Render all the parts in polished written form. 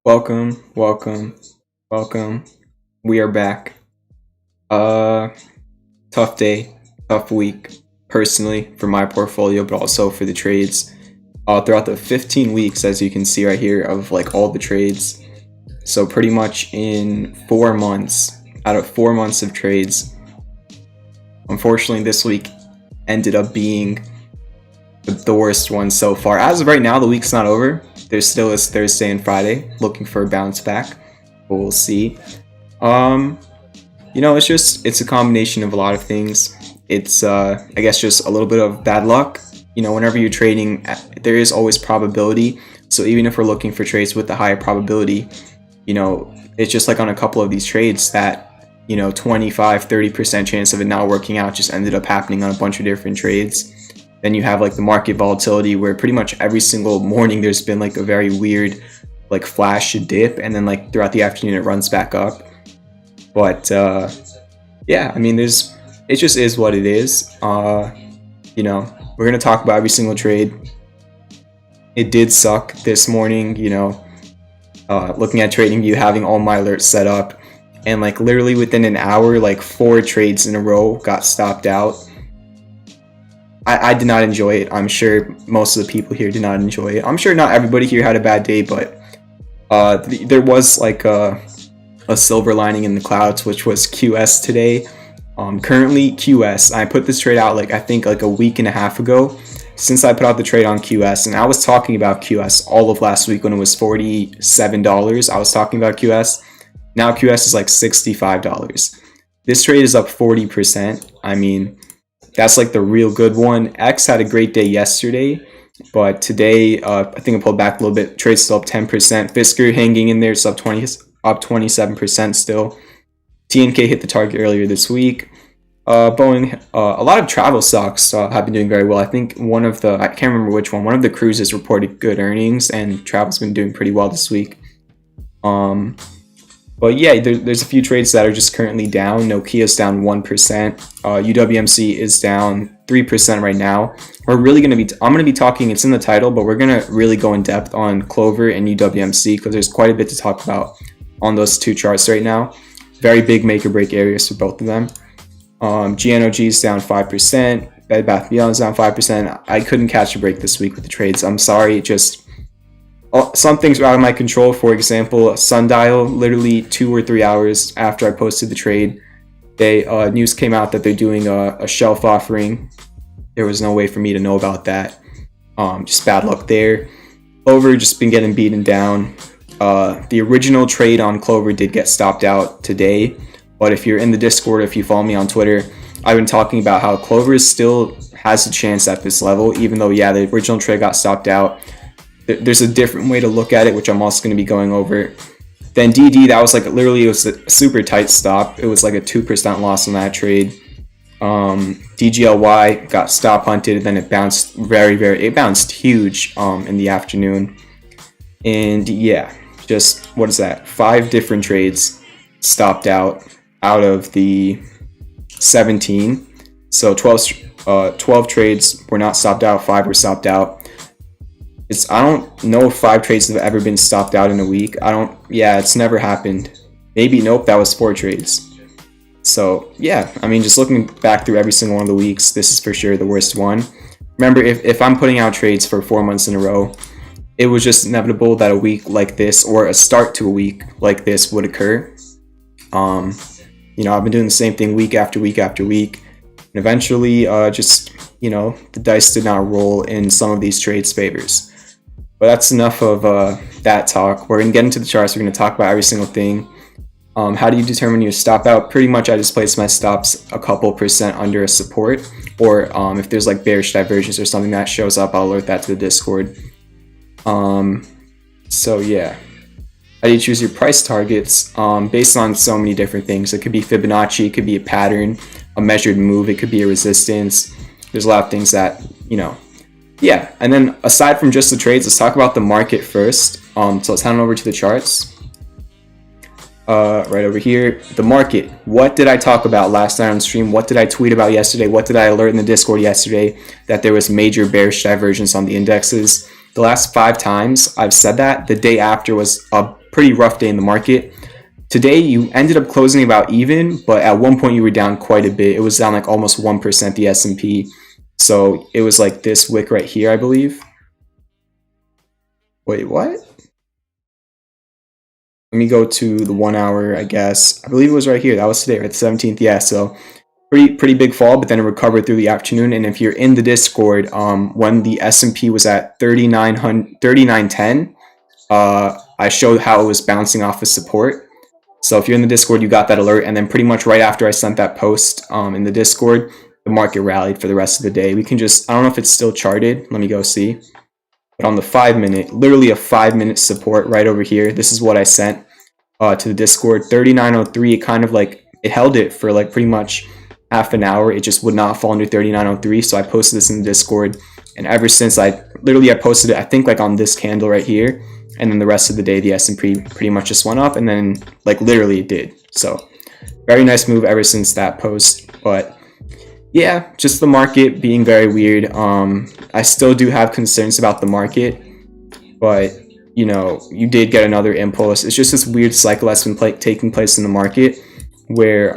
Welcome, welcome, welcome. We are back. Tough day, tough week, personally for my portfolio, but also for the trades. Throughout the 15 weeks, as you can see right here, of like all the trades. So pretty much in 4 months, out of 4 months of trades, unfortunately this week ended up being the worst one so far. As of right now, the week's not over. There still is Thursday and Friday, looking for a bounce back, but we'll see. It's a combination of a lot of things. It's I guess just a little bit of bad luck. Whenever you're trading, there is always probability. So even if we're looking for trades with the higher probability, it's just like on a couple of these trades that 25-30% chance of it not working out just ended up happening on a bunch of different trades. Then you have like the market volatility, where pretty much every single morning there's been like a very weird like flash dip, and then like throughout the afternoon it runs back up. But yeah, I mean, it just is what it is. We're gonna talk about every single trade. It did suck this morning, looking at TradingView, having all my alerts set up, and like literally within an hour, like 4 trades in a row got stopped out. I did not enjoy it. I'm sure most of the people here did not enjoy it. I'm sure not everybody here had a bad day, but there was like a silver lining in the clouds, which was QS today. Currently QS, I put this trade out I think a week and a half ago, since I put out the trade on QS, and I was talking about QS all of last week when it was $47. I was talking about QS. Now QS is like $65. This trade is up 40%. I mean, that's like the real good one. X had a great day yesterday, but today I think it pulled back a little bit. Trade's still up 10%. Fisker hanging in there, it's up 27% still. TNK hit the target earlier this week. Boeing, a lot of travel stocks have been doing very well. I think I can't remember which one of the cruises reported good earnings, and travel's been doing pretty well this week. But yeah, there's a few trades that are just currently down. Nokia's down 1%. UWMC is down 3% right now. I'm going to be talking, it's in the title, but we're going to really go in depth on Clover and UWMC because there's quite a bit to talk about on those two charts right now. Very big make or break areas for both of them. GNOG is down 5%. Bed Bath & Beyond is down 5%. I couldn't catch a break this week with the trades. I'm sorry, some things are out of my control. For example, Sundial, literally 2 or 3 hours after I posted the trade, news came out that they're doing a shelf offering. There was no way for me to know about that. Just bad luck there. Clover just been getting beaten down. The original trade on Clover did get stopped out today, but if you're in the Discord, if you follow me on Twitter, I've been talking about how Clover still has a chance at this level, even though, yeah, the original trade got stopped out. There's a different way to look at it, which I'm also going to be going over. Then DD, that was it was a super tight stop. It was like a 2% loss on that trade. DGLY got stop hunted, then it bounced it bounced huge in the afternoon. And yeah, just, what is that? 5 different trades stopped out of the 17. So 12 trades were not stopped out, 5 were stopped out. I don't know if 5 trades have ever been stopped out in a week. It's never happened. Maybe, nope, that was 4 trades. So yeah, I mean, just looking back through every single one of the weeks, this is for sure the worst one. Remember, if I'm putting out trades for 4 months in a row, it was just inevitable that a week like this, or a start to a week like this, would occur. I've been doing the same thing week after week after week, and eventually the dice did not roll in some of these trades' favors. But that's enough of that talk. We're going to get into the charts. We're going to talk about every single thing. How do you determine your stop out? Pretty much I just place my stops a couple % under a support, or if there's like bearish divergence or something that shows up, I'll alert that to the Discord. So yeah. How do you choose your price targets? Based on so many different things. It could be Fibonacci, it could be a pattern, a measured move, it could be a resistance. There's a lot of things that, yeah. And then aside from just the trades, let's talk about the market first. So let's head on over to the charts. Right over here, the market. What did I talk about last night on stream? What did I tweet about yesterday? What did I alert in the Discord yesterday? That there was major bearish divergence on the indexes. The last 5 times I've said that, the day after was a pretty rough day in the market. Today you ended up closing about even, but at one point you were down quite a bit. It was down like almost 1%, the S&P. So it was like this wick right here, I believe. Wait, what? Let me go to the 1 hour, I guess. I believe it was right here. That was today, right? The 17th. Yeah, so pretty big fall, but then it recovered through the afternoon. And if you're in the Discord, when the S&P was at 3910, I showed how it was bouncing off of support. So if you're in the Discord, you got that alert. And then pretty much right after I sent that post in the Discord, the market rallied for the rest of the day. We can just, I don't know if it's still charted. Let me go see. But on the 5 minute, literally a 5 minute support right over here. This is what I sent to the Discord. 3903, it kind of like, it held it for like pretty much half an hour. It just would not fall under 3903. So I posted this in the Discord. And ever since I posted it, I think like on this candle right here. And then the rest of the day, the S&P pretty much just went up. And then like literally it did. So very nice move ever since that post. But yeah, just the market being very weird. I still do have concerns about the market, but you know, you did get another impulse. It's just this weird cycle that's been taking place in the market where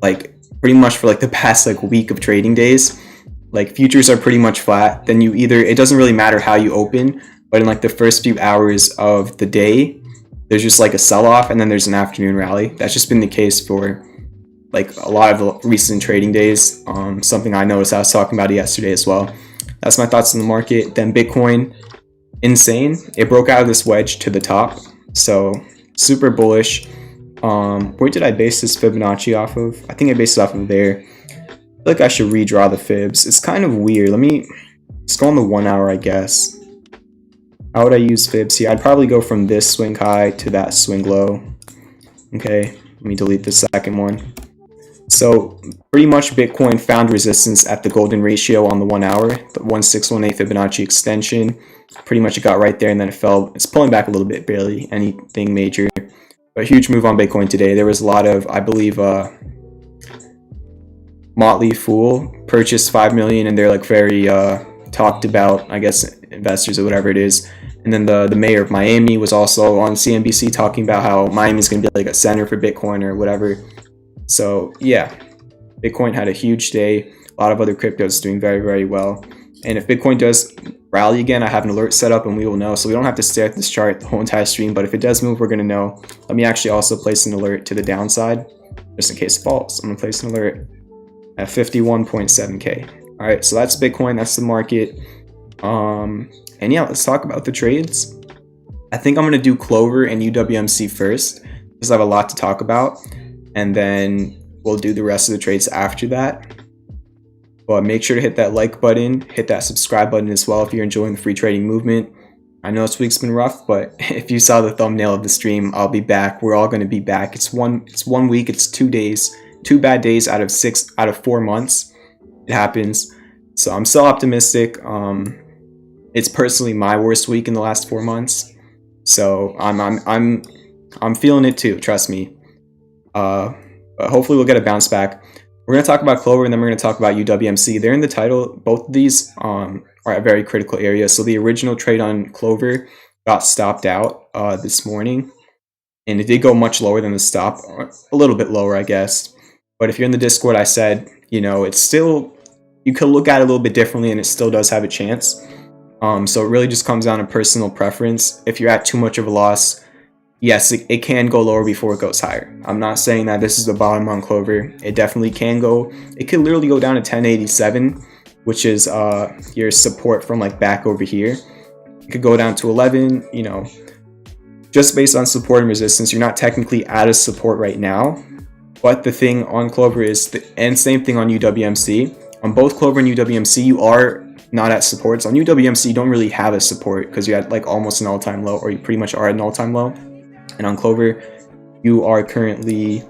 like pretty much for like the past like week of trading days, like futures are pretty much flat. Then you either, it doesn't really matter how you open, but in like the first few hours of the day, there's just like a sell-off and then there's an afternoon rally. That's just been the case for like a lot of the recent trading days. Something I noticed, I was talking about it yesterday as well. That's my thoughts on the market. Then Bitcoin, insane. It broke out of this wedge to the top. So super bullish. Where did I base this Fibonacci off of? I think I based it off of there. I feel like I should redraw the fibs. It's kind of weird. Let's go on the 1 hour, I guess. How would I use fibs here? I'd probably go from this swing high to that swing low. Okay, let me delete the second one. So pretty much Bitcoin found resistance at the golden ratio on the 1 hour, the 1618 Fibonacci extension. Pretty much it got right there and then it fell. It's pulling back a little bit, barely anything major. But a huge move on Bitcoin today. There was a lot of, I believe, Motley Fool purchased 5 million and they're like very talked about, I guess, investors or whatever it is. And then the mayor of Miami was also on CNBC talking about how Miami is going to be like a center for Bitcoin or whatever. So yeah, Bitcoin had a huge day. A lot of other cryptos doing very, very well. And if Bitcoin does rally again, I have an alert set up and we will know. So we don't have to stare at this chart the whole entire stream, but if it does move, we're going to know. Let me actually also place an alert to the downside just in case it falls. I'm going to place an alert at 51.7K. All right, so that's Bitcoin. That's the market. And yeah, let's talk about the trades. I think I'm going to do Clover and UWMC first because I have a lot to talk about. And then we'll do the rest of the trades after that. But make sure to hit that like button, hit that subscribe button as well if you're enjoying the free trading movement. I know this week's been rough, but if you saw the thumbnail of the stream, I'll be back. We're all going to be back. It's one week, it's 2 days, 2 bad days out of 4 months. It happens. So I'm still optimistic. It's personally my worst week in the last 4 months. So I'm feeling it too, trust me. But hopefully we'll get a bounce back. We're going to talk about Clover and then we're going to talk about UWMC. They're in the title. Both of these are at very critical areas. So the original trade on Clover got stopped out this morning. And it did go much lower than the stop. A little bit lower, I guess. But if you're in the Discord, I said, you know, it's still, you could look at it a little bit differently and it still does have a chance. So it really just comes down to personal preference. If you're at too much of a loss, yes, it can go lower before it goes higher. I'm not saying that this is the bottom on Clover. It definitely can go. It could literally go down to 1087, which is your support from like back over here. It could go down to 11, you know, just based on support and resistance. You're not technically at a support right now. But the thing on Clover is, and same thing on UWMC. On both Clover and UWMC, you are not at supports. On UWMC, you don't really have a support because you're at like almost an all-time low, or you pretty much are at an all-time low. And on Clover, you are currently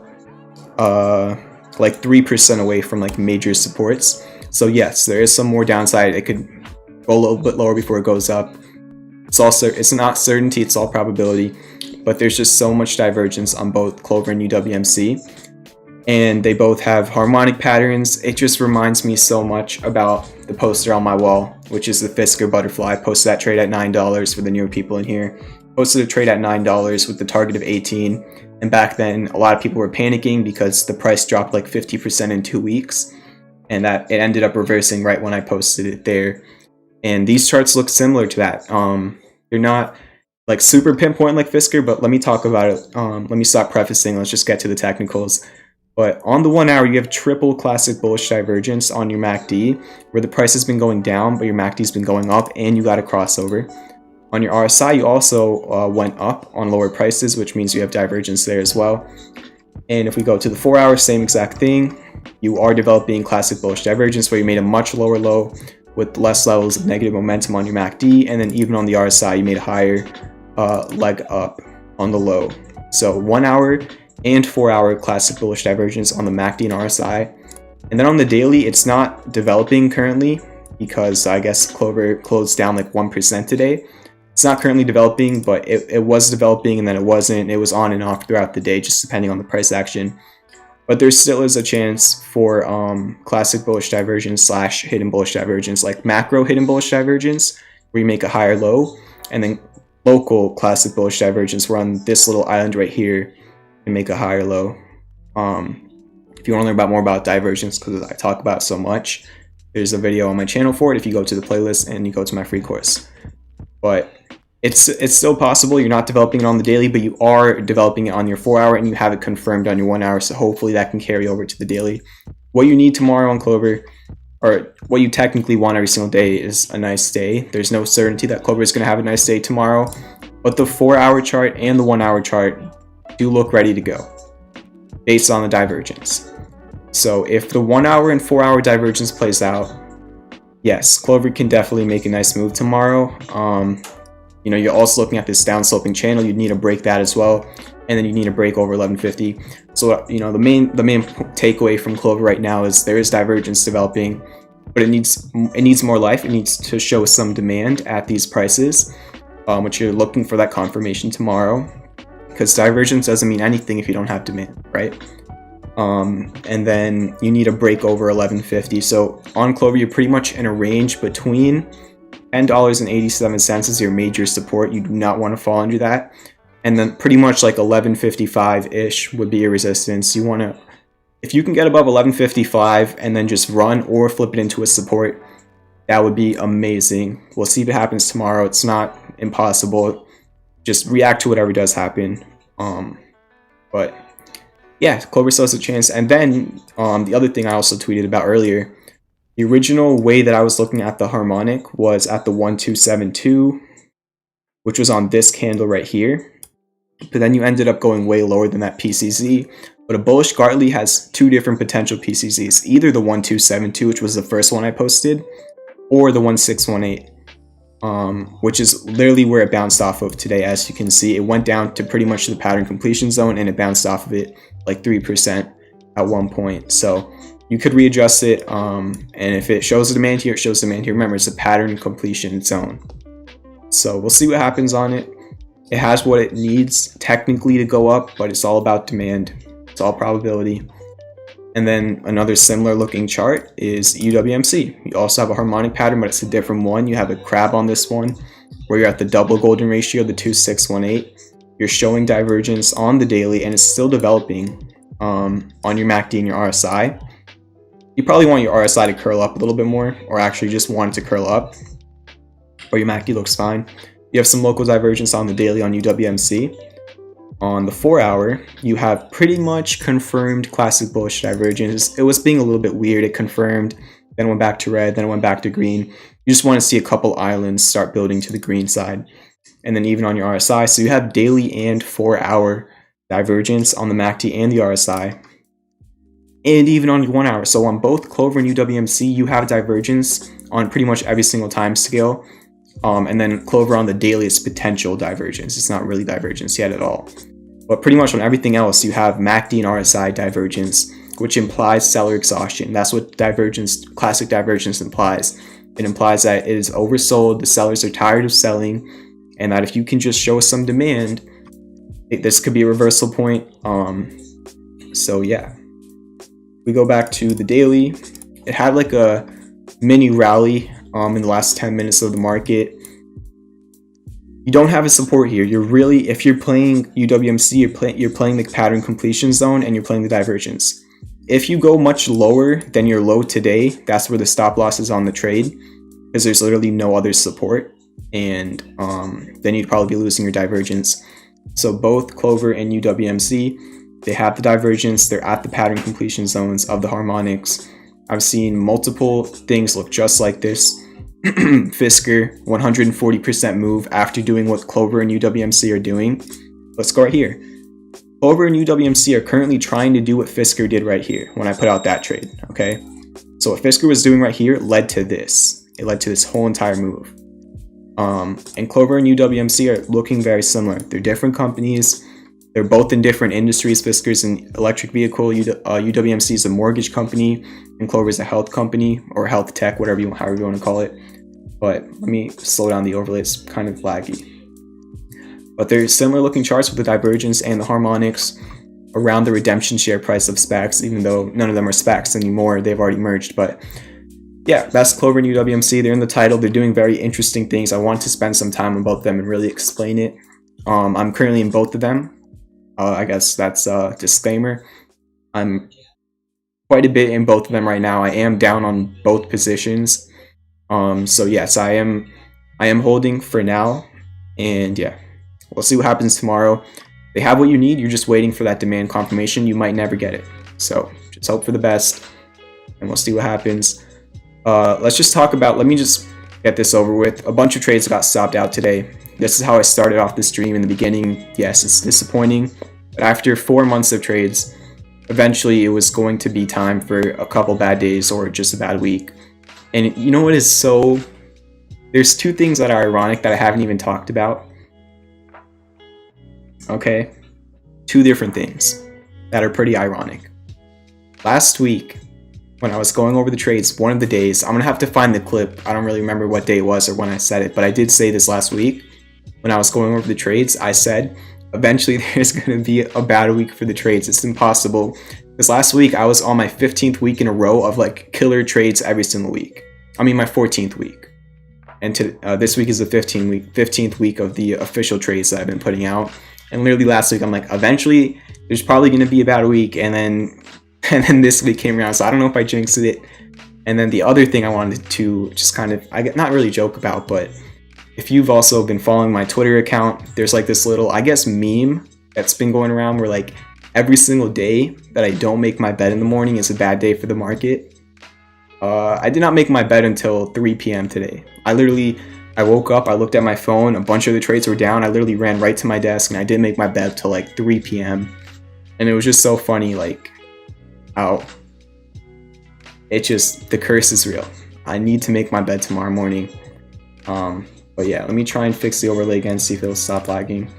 like 3% away from like major supports. So yes, there is some more downside. It could go a little bit lower before it goes up. It's not certainty, it's all probability. But there's just so much divergence on both Clover and UWMC. And they both have harmonic patterns. It just reminds me so much about the poster on my wall, which is the Fisker butterfly. I posted that trade at $9 for the newer people in here. posted a trade at $9 with the target of 18. And back then, a lot of people were panicking because the price dropped like 50% in 2 weeks. And that it ended up reversing right when I posted it there. And these charts look similar to that. They're not like super pinpoint like Fisker, but let me talk about it. Let me stop prefacing. Let's just get to the technicals. But on the 1 hour, you have triple classic bullish divergence on your MACD, where the price has been going down, but your MACD's been going up, and you got a crossover. On your RSI, you also went up on lower prices, which means you have divergence there as well. And if we go to the 4 hour, same exact thing. You are developing classic bullish divergence, where you made a much lower low with less levels of negative momentum on your MACD, and then even on the RSI, you made a higher leg up on the low. So 1 hour and 4 hour classic bullish divergence on the MACD and RSI. And then on the daily, it's not developing currently because I guess Clover closed down like 1% today. It's not currently developing, but it was developing and then it wasn't. It was on and off throughout the day, just depending on the price action. But there still is a chance for classic bullish divergence / hidden bullish divergence, like macro hidden bullish divergence, where you make a higher low, and then local classic bullish divergence, where on this little island right here, you make a higher low. If you want to learn more about divergence, because I talk about it so much, there's a video on my channel for it if you go to the playlist and you go to my free course. But it's still possible. You're not developing it on the daily, but you are developing it on your 4 hour, and you have it confirmed on your 1 hour, so hopefully that can carry over to the daily. What you need tomorrow on Clover, or what you technically want every single day, is a nice day. There's no certainty that Clover is going to have a nice day tomorrow, but the 4 hour chart and the 1 hour chart do look ready to go based on the divergence. So if the 1 hour and 4 hour divergence plays out, yes, Clover can definitely make a nice move tomorrow. You know, you're also looking at this downsloping channel. You need to break that as well, and then you need to break over 1150. So you know, the main takeaway from Clover right now is there is divergence developing, but it needs more life. It needs to show some demand at these prices, which you're looking for that confirmation tomorrow, because divergence doesn't mean anything if you don't have demand, right? And then you need to break over 1150. So on Clover, you're pretty much in a range between $10.87 is your major support. You do not want to fall under that. And then pretty much like 1155-ish would be your resistance. You want to, if you can get above 1155 and then just run or flip it into a support, that would be amazing. We'll see if it happens tomorrow. It's not impossible. Just react to whatever does happen. But yeah, Clover still has a chance. And then the other thing I also tweeted about earlier, the original way that I was looking at the harmonic was at the 1272, which was on this candle right here. But then you ended up going way lower than that PCZ. But a bullish Gartley has two different potential PCZs, either the 1272, which was the first one I posted, or the 1618, which is literally where it bounced off of today. As you can see, it went down to pretty much the pattern completion zone, and it bounced off of it like 3% at one point. So you could readjust it, and if it shows the demand here, it shows demand here. Remember, it's a pattern completion zone. So we'll see what happens on it. It has what it needs technically to go up, but it's all about demand. It's all probability. And then another similar looking chart is UWMC. You also have a harmonic pattern, but it's a different one. You have a crab on this one, where you're at the double golden ratio, the 2618. You're showing divergence on the daily, and it's still developing on your MACD and your RSI. You probably want your RSI to curl up a little bit more, or actually just want it to curl up, but your MACD looks fine. You have some local divergence on the daily on UWMC. On the 4 hour, you have pretty much confirmed classic bullish divergence. It was being a little bit weird. It confirmed, then it went back to red, then it went back to green. You just want to see a couple islands start building to the green side. And then even on your RSI, so you have daily and 4 hour divergence on the MACD and the RSI. And even on your 1 hour. So on both Clover and UWMC, you have divergence on pretty much every single time scale. And then Clover on the daily is potential divergence. It's not really divergence yet at all. But pretty much on everything else, you have MACD and RSI divergence, which implies seller exhaustion. That's what divergence, classic divergence implies. It implies that it is oversold, the sellers are tired of selling, and that if you can just show some demand, this could be a reversal point. So yeah. We go back to the daily. It had like a mini rally in the last 10 minutes of the market. you don't have a support here. You're really, if you're playing UWMC, you're playing the pattern completion zone and you're playing the divergence. If you go much lower than your low today, that's where the stop loss is on the trade, because there's literally no other support, and then you'd probably be losing your divergence. So both Clover and UWMC, they have the divergence. They're at the pattern completion zones of the harmonics. I've seen multiple things look just like this. Fisker 140% move after doing what Clover and UWMC are doing. Let's go right here. Clover and UWMC are currently trying to do what Fisker did right here when I put out that trade, okay? So what Fisker was doing right here led to this. It led to this whole entire move. And Clover and UWMC are looking very similar. They're different companies. They're both in different industries. Fisker's an electric vehicle, UWMC is a mortgage company, and Clover's a health company, or health tech, however you want to call it. But let me slow down the overlay, it's kind of laggy. But they're similar looking charts with the divergence and the harmonics around the redemption share price of SPACs, even though none of them are SPACs anymore, they've already merged. But yeah, that's Clover and UWMC. They're in the title. They're doing very interesting things. I want to spend some time on both of them and really explain it. I'm currently in both of them. I guess that's a disclaimer. I'm quite a bit in both of them right now. I am down on both positions. So yes, I am holding for now. And yeah, we'll see what happens tomorrow. They have what you need. You're just waiting for that demand confirmation. You might never get it. So just hope for the best, and we'll see what happens. Let's just talk about, let me just get this over with. A bunch of trades got stopped out today. This is how I started off the stream in the beginning. Yes, it's disappointing, but after 4 months of trades, eventually it was going to be time for a couple bad days or just a bad week. And you know what is so, there's two things that are ironic that I haven't even talked about. Okay, two different things that are pretty ironic. Last week, when I was going over the trades, one of the days, I'm gonna have to find the clip. I don't really remember what day it was or when I said it, but I did say this last week. When I was going over the trades, I said, eventually there's gonna be a bad week for the trades. It's impossible. Because last week, I was on my 15th week in a row of like killer trades every single week. I mean, my 14th week. And this week is the 15th week of the official trades that I've been putting out. And literally last week, I'm like, eventually, there's probably gonna be a bad week, and then this week came around, so I don't know if I jinxed it. And then the other thing I wanted to just kind of, not really joke about, but if you've also been following my Twitter account, there's like this little, I guess, meme that's been going around where like every single day that I don't make my bed in the morning is a bad day for the market. I did not make my bed until 3 p.m. today. I woke up, I looked at my phone, a bunch of the trades were down, I literally ran right to my desk, and I didn't make my bed till like 3 p.m. And it was just so funny, like, how the curse is real. I need to make my bed tomorrow morning. But yeah, let me try and fix the overlay again, see if it'll stop lagging.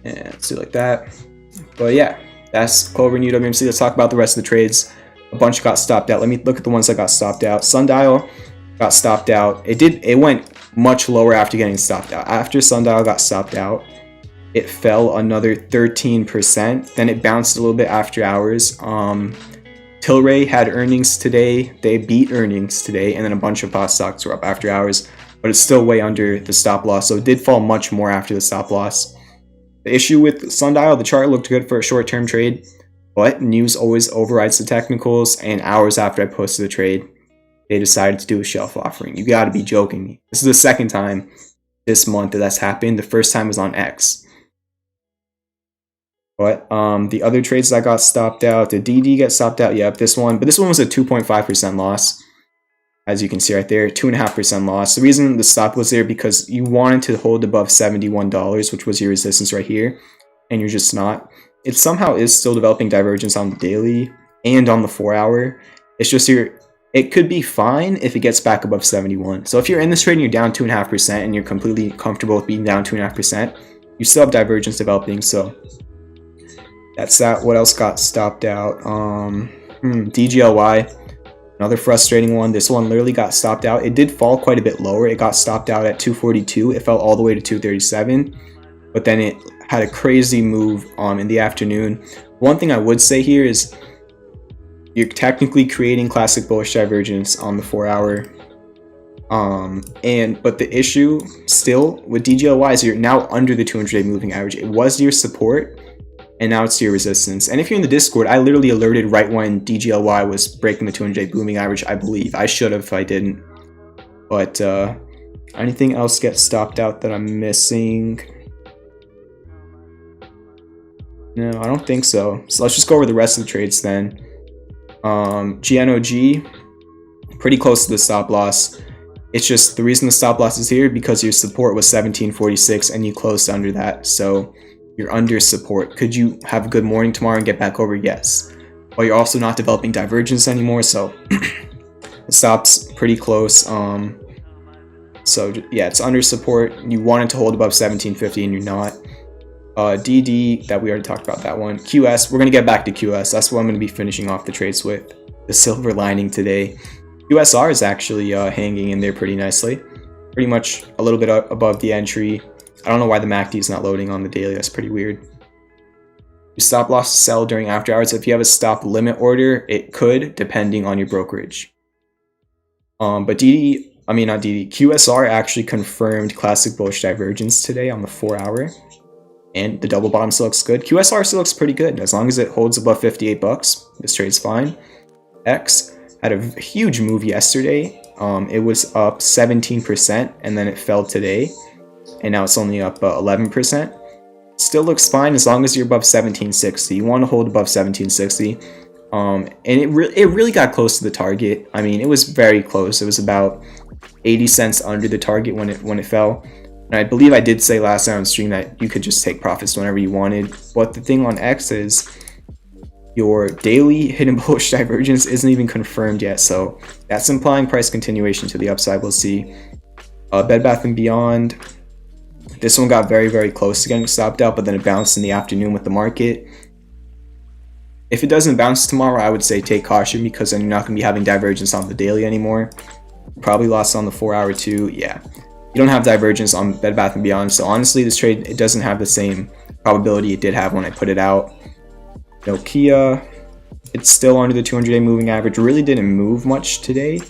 And let's do like that. But yeah, that's Clover and UWMC. Let's talk about the rest of the trades. A bunch got stopped out. Let me look at the ones that got stopped out. Sundial got stopped out. It went much lower after getting stopped out. After Sundial got stopped out, it fell another 13%. Then it bounced a little bit after hours. Tilray had earnings today. They beat earnings today, and then a bunch of bot stocks were up after hours, but it's still way under the stop loss, so it did fall much more after the stop loss. The issue with Sundial, the chart looked good for a short-term trade, but news always overrides the technicals, and hours after I posted the trade, they decided to do a shelf offering. You gotta be joking me. This is the second time this month that that's happened. The first time was on X. But the other trades that got stopped out, the DD got stopped out, yep, this one. But this one was a 2.5% loss. As you can see right there, 2.5% loss. The reason the stop was there because you wanted to hold above $71, which was your resistance right here, and you're just not. It somehow is still developing divergence on the daily and on the 4-hour. It's just it could be fine if it gets back above 71. So if you're in this trade and you're down 2.5% and you're completely comfortable with being down 2.5%, you still have divergence developing. So that's that. What else got stopped out? DGLY, another frustrating one. This one literally got stopped out. It did fall quite a bit lower. It got stopped out at 242. It fell all the way to 237, but then it had a crazy move in the afternoon. One thing I would say here is you're technically creating classic bullish divergence on the 4-hour. But the issue still with DGLY is you're now under the 200-day moving average. It was your support, and now it's your resistance. And if you're in the Discord, I literally alerted right when DGLY was breaking the 200-day moving average, I believe. I should have if I didn't. But anything else get stopped out that I'm missing? No, I don't think so. So let's just go over the rest of the trades then. GNOG, pretty close to the stop loss. It's just the reason the stop loss is here because your support was 1746 and you closed under that. So you're under support. Could you have a good morning tomorrow and get back over? Yes. But you're also not developing divergence anymore. So the stop's pretty close. So yeah, it's under support. You wanted to hold above 1750 and you're not. DD, that we already talked about that one. QS, we're going to get back to QS. That's what I'm going to be finishing off the trades with. The silver lining today. QSR is actually hanging in there pretty nicely. Pretty much a little bit above the entry. I don't know why the MACD is not loading on the daily. That's pretty weird. You stop loss to sell during after hours. If you have a stop limit order, it could, depending on your brokerage. But QSR actually confirmed classic bullish divergence today on the 4-hour. And the double bottom still looks good. QSR still looks pretty good. As long as it holds above 58 bucks, this trade's fine. X had a huge move yesterday. It was up 17% and then it fell today. And now it's only up 11%. Still looks fine as long as you're above 1760. You want to hold above 1760. And it really got close to the target. I mean, it was very close. It was about 80 cents under the target when it fell. And I believe I did say last night on stream that you could just take profits whenever you wanted. But the thing on X is your daily hidden bullish divergence isn't even confirmed yet. So that's implying price continuation to the upside. We'll see. Bed Bath & Beyond. This one got very, very close to getting stopped out, but then it bounced in the afternoon with the market. If it doesn't bounce tomorrow, I would say take caution because then you're not going to be having divergence on the daily anymore. Probably lost on the 4-hour too. Yeah. You don't have divergence on Bed Bath & Beyond, so honestly this trade, it doesn't have the same probability it did have when I put it out. Nokia, it's still under the 200-day moving average. Really didn't move much today.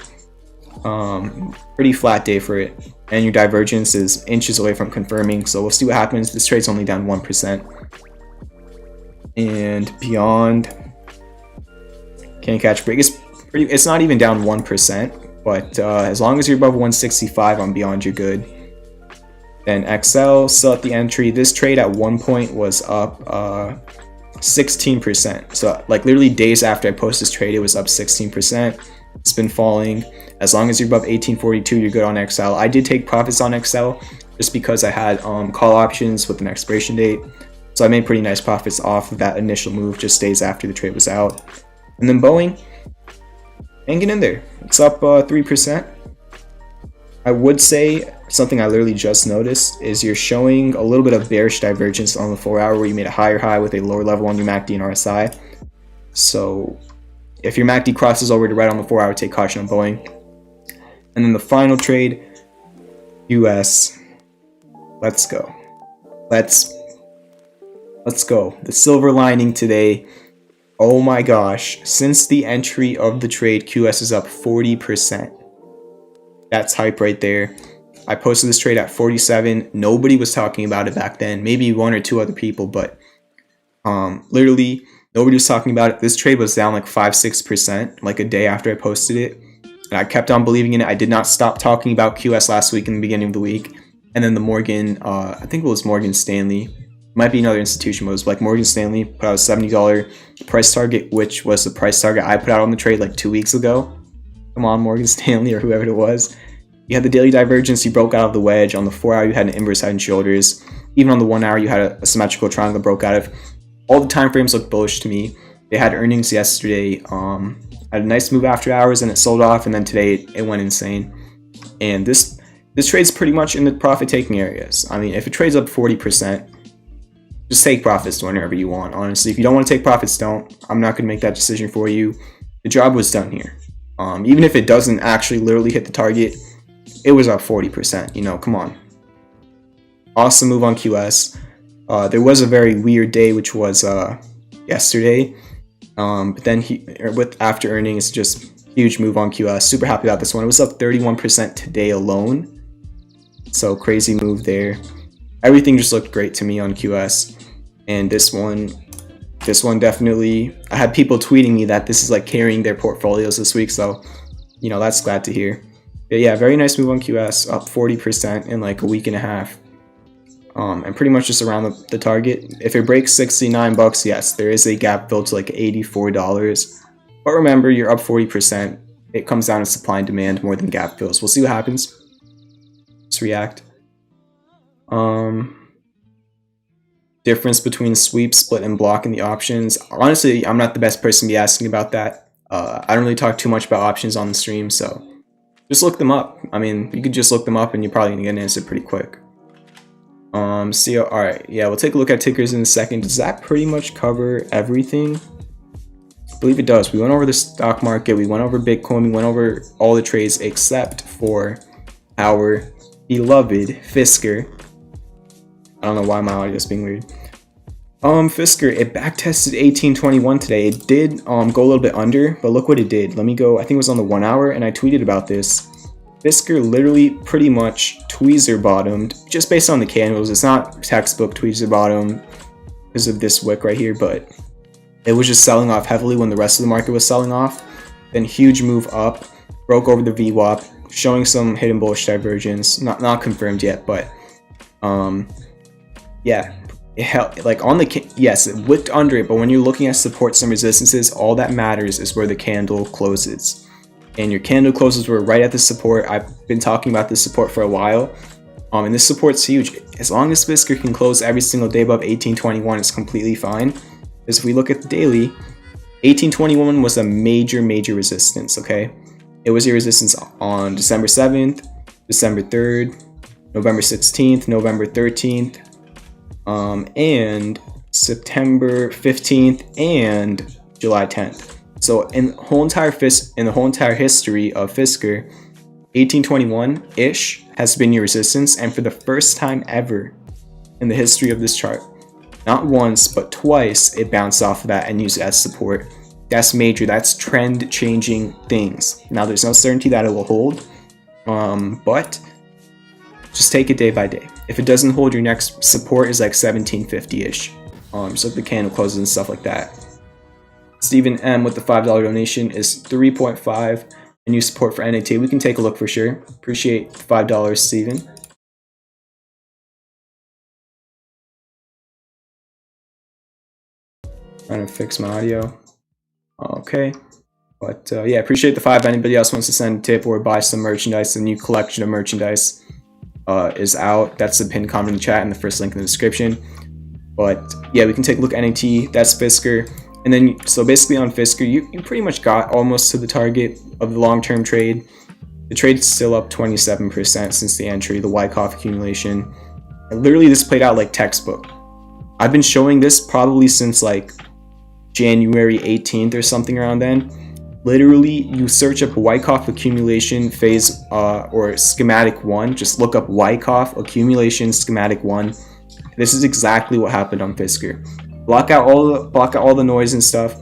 Pretty flat day for it, and your divergence is inches away from confirming, so we'll see what happens. This trade's only down 1%. And Beyond, can't catch break. It's not even down 1%. But as long as you're above 165 on Beyond, you're good. Then XL, still at the entry. This trade at one point was up 16%. So like literally days after I posted this trade, it was up 16%. It's been falling. As long as you're above 1842, you're good on XL. I did take profits on XL just because I had call options with an expiration date. So I made pretty nice profits off of that initial move just days after the trade was out. And then Boeing, hanging in there. It's up 3%. I would say something I literally just noticed is you're showing a little bit of bearish divergence on the 4-hour where you made a higher high with a lower level on your MACD and RSI. So if your MACD crosses over to red on the 4-hour, take caution on Boeing. And then the final trade, US. Let's go. Let's go. The silver lining today. Oh my gosh, since the entry of the trade, QS is up 40%. That's hype right there. I posted this trade at 47. Nobody was talking about it back then. Maybe one or two other people, but literally nobody was talking about it. This trade was down like 5-6% like a day after I posted it. And I kept on believing in it. I did not stop talking about QS last week in the beginning of the week. And then the Morgan, I think it was Morgan Stanley. Might be another institution, but it was like Morgan Stanley put out a $70 price target, which was the price target I put out on the trade like 2 weeks ago. Come on, Morgan Stanley or whoever it was. You had the daily divergence, you broke out of the wedge. On the 4-hour, you had an inverse head and shoulders. Even on the 1-hour, you had a symmetrical triangle that broke out of. All the time frames looked bullish to me. They had earnings yesterday. Had a nice move after hours, and it sold off. And then today, it went insane. And this trade's pretty much in the profit-taking areas. I mean, if it trades up 40%, just take profits whenever you want, honestly. If you don't want to take profits, don't. I'm not going to make that decision for you. The job was done here. Even if it doesn't actually literally hit the target, it was up 40%. You know, come on. Awesome move on QS. There was a very weird day, which was yesterday. But then with after earnings, just Huge move on QS. Super happy about this one. It was up 31% today alone. So crazy move there. Everything just looked great to me on QS. And this one definitely, I had people tweeting me that this is like carrying their portfolios this week. So, you know, that's glad to hear. But yeah, very nice move on QS, up 40% in like a week and a half. And pretty much just around the target. If it breaks 69 bucks, yes, there is a gap fill to like $84. But remember, you're up 40%. It comes down to supply and demand more than gap fills. We'll see what happens. Let's react. Difference between sweep, split, and block in the options. Honestly, I'm not the best person to be asking about that. I don't really talk too much about options on the stream, so just look them up. I mean, you could just look them up and you're probably gonna get an answer pretty quick. Alright, yeah, we'll take a look at tickers in a second. Does that pretty much cover everything? I believe it does. We went over the stock market, we went over Bitcoin, we went over all the trades except for our beloved Fisker. I don't know why my audio is being weird. Fisker, it backtested 1821 today. It did go a little bit under, but look what it did. Let me go, I think it was on the 1 hour, and I tweeted about this. Fisker literally pretty much tweezer bottomed just based on the candles. It's not textbook tweezer bottom because of this wick right here, but it was just selling off heavily when the rest of the market was selling off. Then huge move up, broke over the VWAP, showing some hidden bullish divergence. Not confirmed yet, but yeah, it held like on the yes, it wicked under it, but when you're looking at supports and resistances, all that matters is where the candle closes. And your candle closes were right at the support. I've been talking about this support for a while. And this support's huge. As long as Fisker can close every single day above 1821, it's completely fine. Because if we look at the daily, 1821 was a major resistance, okay? It was a resistance on December 7th, December 3rd, November 16th, November 13th, and September 15th, and July 10th. So in the whole entire history of Fisker, 1821-ish has been your resistance, and for the first time ever in the history of this chart, not once but twice, it bounced off of that and used it as support. That's major. That's trend changing things. Now there's no certainty that it will hold, but just take it day by day. If it doesn't hold, your next support is like 1750-ish. So if the candle closes and stuff like that. Stephen M with the $5 donation is 3.5, and new support for NAT. We can take a look for sure. Appreciate the $5, Stephen. Trying to fix my audio. Okay, but yeah, appreciate the 5. Anybody else wants to send a tip or buy some merchandise, the new collection of merchandise is out. That's the pinned comment in the chat and the first link in the description. But yeah, we can take a look at NAT. That's Fisker. And then, so basically on Fisker, you pretty much got almost to the target of the long-term trade. The trade's still up 27% since the entry, the Wyckoff accumulation. And literally, this played out like textbook. I've been showing this probably since like January 18th or something around then. Literally, you search up Wyckoff accumulation phase or schematic 1. Just look up Wyckoff accumulation schematic 1. This is exactly what happened on Fisker. Block out all the noise and stuff.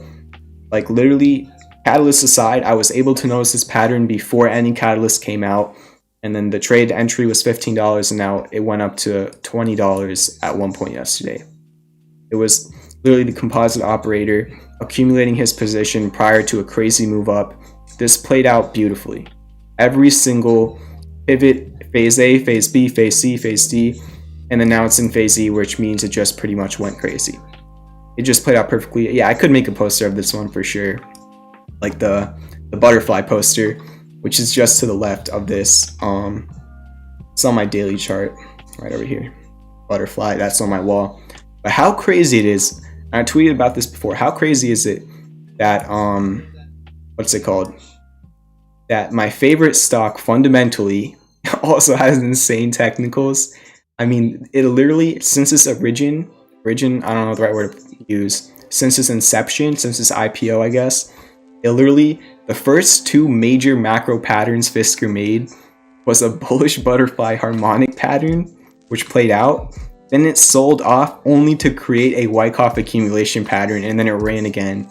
Like literally, catalyst aside, I was able to notice this pattern before any catalyst came out. And then the trade entry was $15, and now it went up to $20 at one point yesterday. It was literally the composite operator accumulating his position prior to a crazy move up. This played out beautifully. Every single pivot, phase A, phase B, phase C, phase D, and then now it's in phase E, which means it just pretty much went crazy. It just played out perfectly. Yeah, I could make a poster of this one for sure. Like the butterfly poster, which is just to the left of this. It's on my daily chart right over here. Butterfly, that's on my wall. But how crazy it is, I tweeted about this before, how crazy is it that, what's it called? That my favorite stock fundamentally also has insane technicals. I mean, it literally, since its origin, I don't know the right word to use, since its inception, since its IPO, I guess, it literally, the first 2 major macro patterns Fisker made was a bullish butterfly harmonic pattern, which played out. Then it sold off only to create a Wyckoff accumulation pattern, and then it ran again.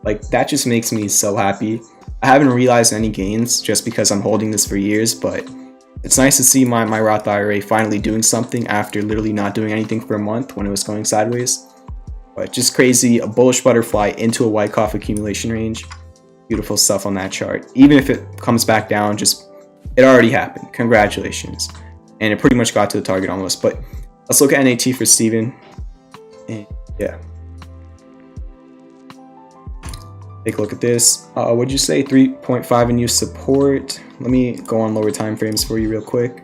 Like, that just makes me so happy. I haven't realized any gains just because I'm holding this for years, but it's nice to see my Roth IRA finally doing something after literally not doing anything for a month when it was going sideways. But just crazy, a bullish butterfly into a Wyckoff accumulation range. Beautiful stuff on that chart. Even if it comes back down, just it already happened. Congratulations. And it pretty much got to the target almost. But let's look at NAT for Steven. And yeah. Take a look at this. What'd you say? 3.5 in use support. Let me go on lower time frames for you real quick.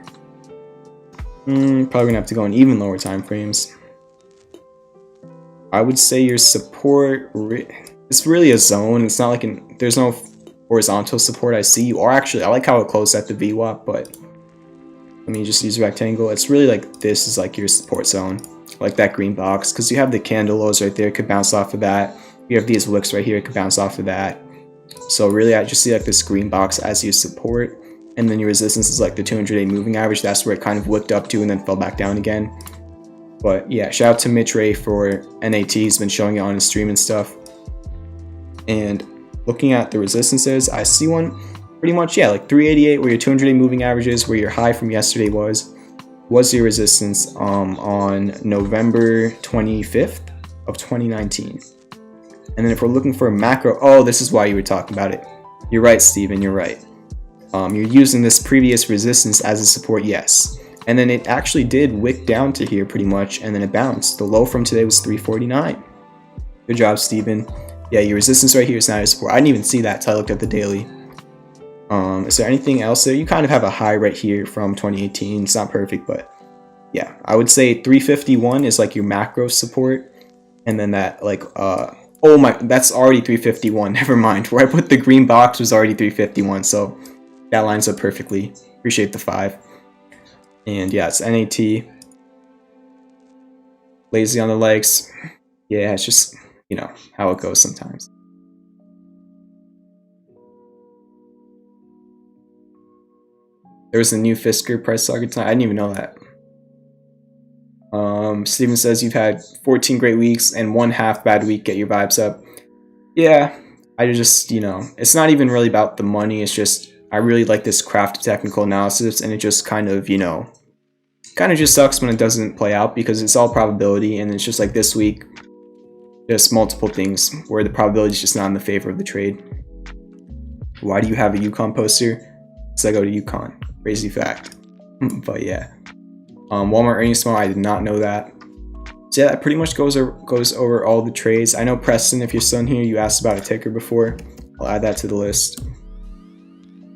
Probably gonna have to go on even lower time frames. I would say your support, it's really a zone. It's not like there's no horizontal support I see. Or actually, I like how it closed at the VWAP, but let me just use rectangle. It's really like this is like your support zone, like that green box, because you have the candle lows right there. It could bounce off of that. You have these wicks right here. It could bounce off of that. So really, I just see like this green box as your support, and then your resistance is like the 200-day moving average. That's where it kind of wicked up to and then fell back down again. But yeah, shout out to Mitch Ray for NAT. He's been showing it on his stream and stuff. And looking at the resistances, I see one pretty much, yeah, like 388 where your 200-day moving average is, where your high from yesterday was your resistance on November 25th of 2019. And then if we're looking for a macro, oh, this is why you were talking about it. You're right, Steven, you're right. You're using this previous resistance as a support, yes. And then it actually did wick down to here pretty much, and then it bounced. The low from today was 349. Good job, Steven. Yeah, your resistance right here is not your support. I didn't even see that until I looked at the daily. Is there anything else there? You kind of have a high right here from 2018. It's not perfect, but yeah. I would say 351 is like your macro support. And then that like, oh my, that's already 351. Never mind. Where I put the green box was already 351. So that lines up perfectly. Appreciate the 5. And yeah, it's NAT. Lazy on the legs. Yeah, it's just, you know, how it goes sometimes. There was a new Fisker price target tonight. I didn't even know that. Steven says you've had 14 great weeks and 1/2 bad week. Get your vibes up. Yeah, I just, you know, it's not even really about the money. It's just, I really like this craft technical analysis, and it just kind of, you know, kind of just sucks when it doesn't play out because it's all probability, and it's just like this week, just multiple things where the probability is just not in the favor of the trade. Why do you have a Yukon poster? Because I go to Yukon. Crazy fact. But yeah. Walmart earnings tomorrow. I did not know that. So yeah, that pretty much goes over all the trades. I know Preston, if you're still in here, you asked about a ticker before. I'll add that to the list.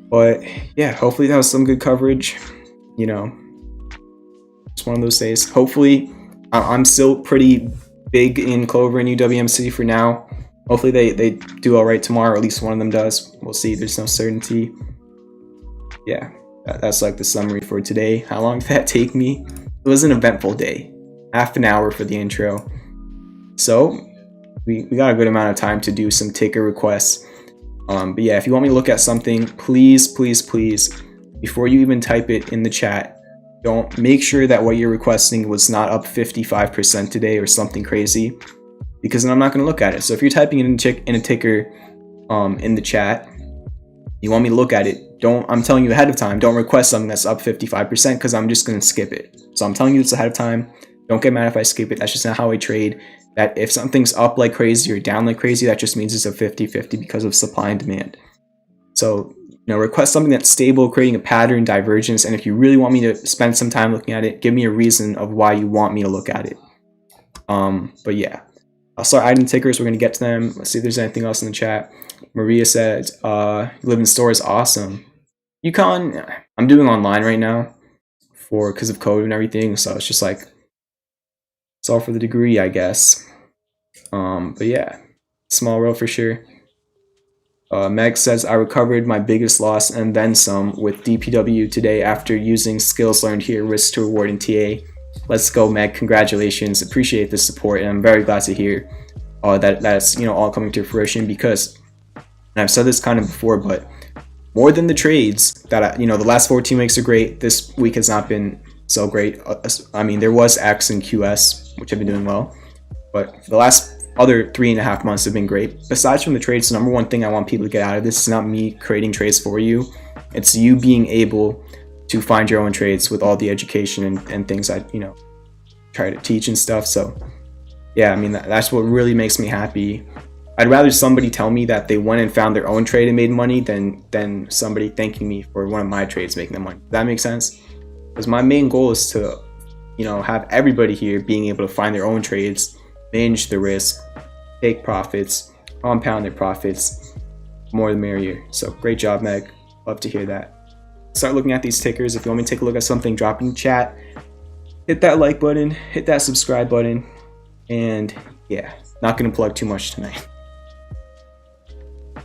But yeah, hopefully that was some good coverage. You know, it's one of those days. Hopefully, I'm still pretty big in CLOV and UWMC for now. Hopefully they do all right tomorrow, or at least one of them does. We'll see. There's no certainty. Yeah, that's like the summary for today. How long did that take me? It was an eventful day. Half an hour for the intro. So we got a good amount of time to do some ticker requests. But yeah, if you want me to look at something, please, before you even type it in the chat, don't make sure that what you're requesting was not up 55% today or something crazy, because then I'm not going to look at it. So if you're typing it in a ticker in the chat, you want me to look at it, I'm telling you ahead of time, don't request something that's up 55% because I'm just going to skip it. So I'm telling you this ahead of time. Don't get mad if I skip it. That's just not how I trade. That if something's up like crazy or down like crazy, that just means it's a 50-50 because of supply and demand. So, you know, request something that's stable, creating a pattern, divergence, and if you really want me to spend some time looking at it, give me a reason of why you want me to look at it. But yeah, I'll start adding tickers. We're going to get to them. Let's see if there's anything else in the chat. Maria said, you live in store is awesome. Yukon, I'm doing online right now because of COVID and everything, so it's just like, it's all for the degree, I guess. But yeah, small row for sure. Meg says, I recovered my biggest loss and then some with DPW today after using skills learned here, risk to reward in TA. Let's go, Meg. Congratulations. Appreciate the support, and I'm very glad to hear that's, you know, all coming to fruition, because, and I've said this kind of before, but more than the trades that, you know, the last 14 weeks are great. This week has not been so great. I mean, there was X and QS, which have been doing well, but for the last other 3.5 months have been great. Besides from the trades, the number one thing I want people to get out of this is not me creating trades for you. It's you being able to find your own trades with all the education and things I, you know, try to teach and stuff. So yeah, I mean, that's what really makes me happy. I'd rather somebody tell me that they went and found their own trade and made money than somebody thanking me for one of my trades making them money. Does that make sense? Because my main goal is to, you know, have everybody here being able to find their own trades, manage the risk, take profits, compound their profits. More the merrier. So great job, Meg. Love to hear that. Start looking at these tickers. If you want me to take a look at something, drop in the chat. Hit that like button, hit that subscribe button, and yeah, not gonna plug too much tonight.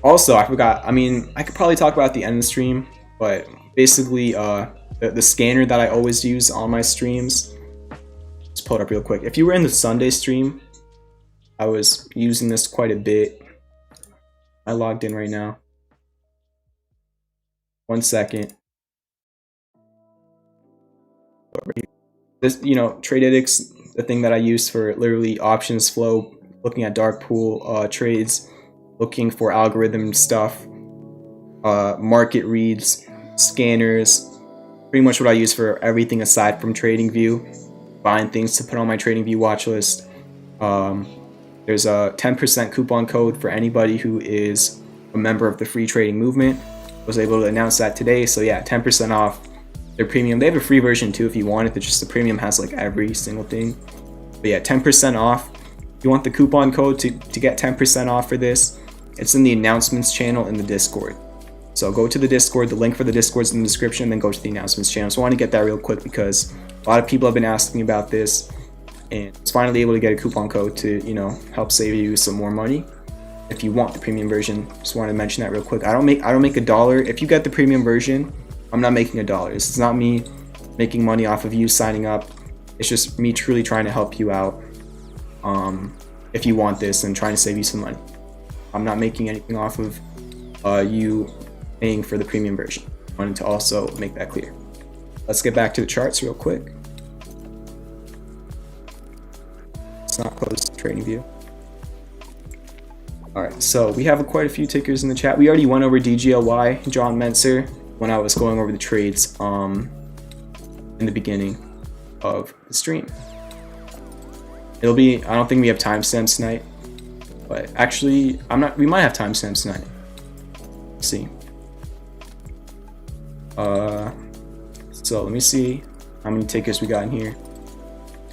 Also, I forgot, I mean, I could probably talk about at the end of the stream, but basically the scanner that I always use on my streams, just pull it up real quick. If you were in the Sunday stream, I was using this quite a bit. I logged in right now. 1 second. This, you know, Trade Addicts, the thing that I use for literally options flow, looking at dark pool trades, looking for algorithm stuff, market reads, scanners, pretty much what I use for everything aside from TradingView, buying things to put on my TradingView watch list. There's a 10% coupon code for anybody who is a member of the free trading movement. I was able to announce that today, so yeah, 10% off their premium. They have a free version too if you want it. It's just the premium has like every single thing. But yeah, 10% off. If you want the coupon code to get 10% off for this, it's in the announcements channel in the Discord. So go to the Discord. The link for the Discord is in the description, then go to the announcements channel. So I want to get that real quick because a lot of people have been asking about this, and it's finally able to get a coupon code to, you know, help save you some more money. If you want the premium version, just want to mention that real quick. I don't make $1. If you get the premium version, I'm not making $1. It's not me making money off of you signing up. It's just me truly trying to help you out. If you want this and trying to save you some money. I'm not making anything off of you paying for the premium version. I wanted to also make that clear. Let's get back to the charts real quick. Let's not close the trading view. Alright, so we have quite a few tickers in the chat. We already went over DGLY, John Mentzer, when I was going over the trades in the beginning of the stream. It'll be, I don't think we have timestamps tonight, but actually, we might have timestamps tonight. Let's see. So let me see how many tickers we got in here.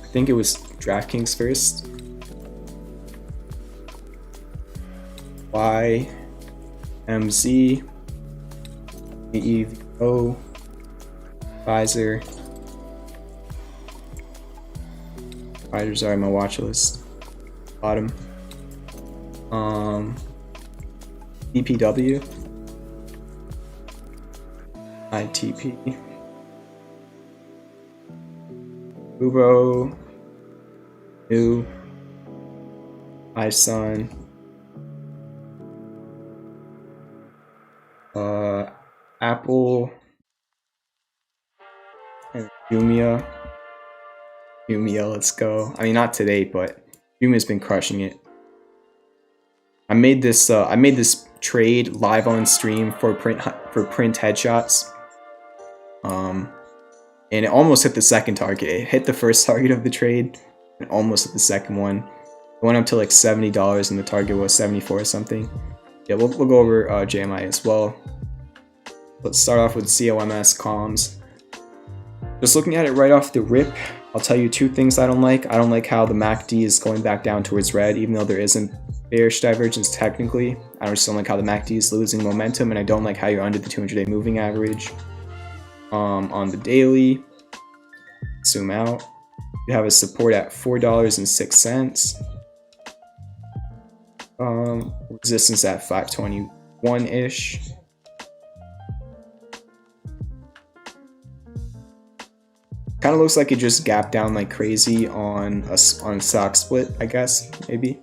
I think it was DraftKings first. YGMZ, GEVO, Pfizer. Fighters are in my watch list. Bottom. DPW. ITP. FUBO. New. ISUN. APPL. And JMIA. JMIA, let's go. I mean, not today, but JMIA's been crushing it. I made this trade live on stream for print headshots. And it almost hit the second target. It hit the first target of the trade and almost hit the second one. It went up to like $70 and the target was 74 or something. Yeah, we'll go over JMIA as well. Let's start off with COMS comms. Just looking at it right off the rip, I'll tell you two things I don't like. I don't like how the MACD is going back down towards red, even though there isn't bearish divergence technically. I just don't like how the MACD is losing momentum, and I don't like how you're under the 200-day moving average. On the daily, zoom out, you have a support at $4.06. Resistance at 521-ish. Kind of looks like it just gapped down like crazy on a stock split, I guess, maybe.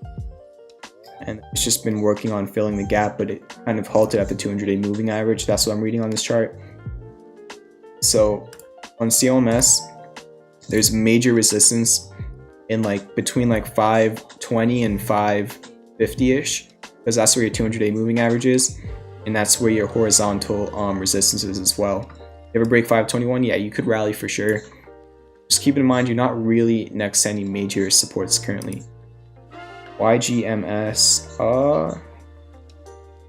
And it's just been working on filling the gap, but it kind of halted at the 200-day moving average. That's what I'm reading on this chart. So on COMS, there's major resistance in like between like 520 and 550-ish, because that's where your 200-day moving average is, and that's where your horizontal resistance is as well. If you ever break 521, yeah, you could rally for sure. Just keep in mind you're not really next to any major supports currently. YGMZ,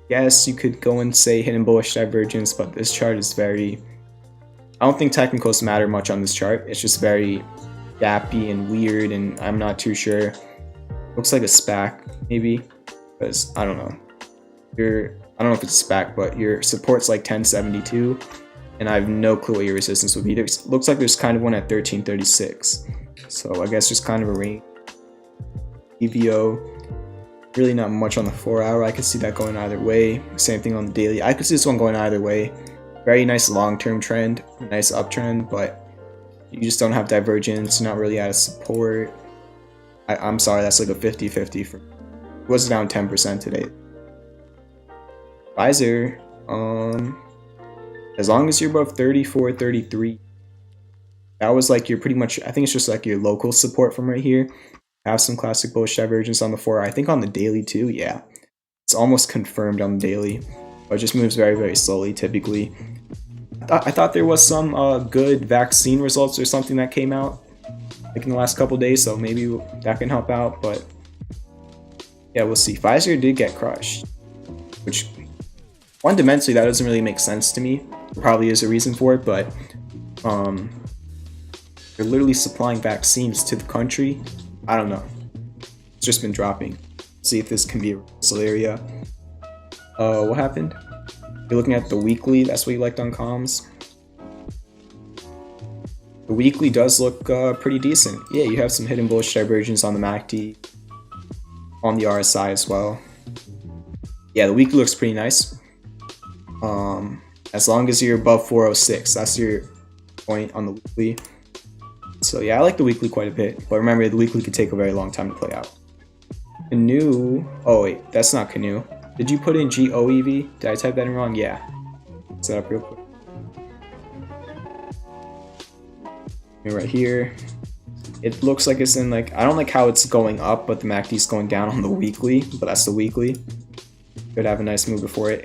yes, you could go and say hidden bullish divergence, but this chart is very, I don't think technicals matter much on this chart. It's just very gappy and weird, and I'm not too sure. Looks like a SPAC maybe, because I don't know. I don't know if it's a SPAC, but your support's like 1072, and I have no clue what your resistance would be. Looks like there's kind of one at 1336, so I guess just kind of a range. EVO, really not much on the 4-hour. I could see that going either way. Same thing on the daily. I could see this one going either way. Very nice long-term trend, nice uptrend, but you just don't have divergence. Not really out of support. I'm sorry, that's like a 50-50 for. It was down 10% today. Pfizer, as long as you're above 34, 33, that was like your pretty much, I think it's just like your local support from right here. Have some classic bullish divergence on the 4. I think on the daily too, yeah. It's almost confirmed on the daily, but it just moves very, very slowly typically. I thought there was some good vaccine results or something that came out like in the last couple days, so maybe that can help out, but yeah, we'll see. Pfizer did get crushed, which fundamentally that doesn't really make sense to me. There probably is a reason for it, but they're literally supplying vaccines to the country. I don't know. It's just been dropping. See if this can be a reversal area. What happened? You're looking at the weekly. That's what you liked on comms. The weekly does look pretty decent. Yeah, you have some hidden bullish divergence on the MACD, on the RSI as well. Yeah, the weekly looks pretty nice. As long as you're above 406, that's your point on the weekly. So yeah, I like the weekly quite a bit, but remember the weekly could take a very long time to play out. GNU, oh wait, that's not GNU. Did you put in GOEV? Did I type that in wrong? Yeah. Set up real quick. Right here. It looks like it's in like, I don't like how it's going up, but the MACD is going down on the weekly, but that's the weekly. Could have a nice move before it.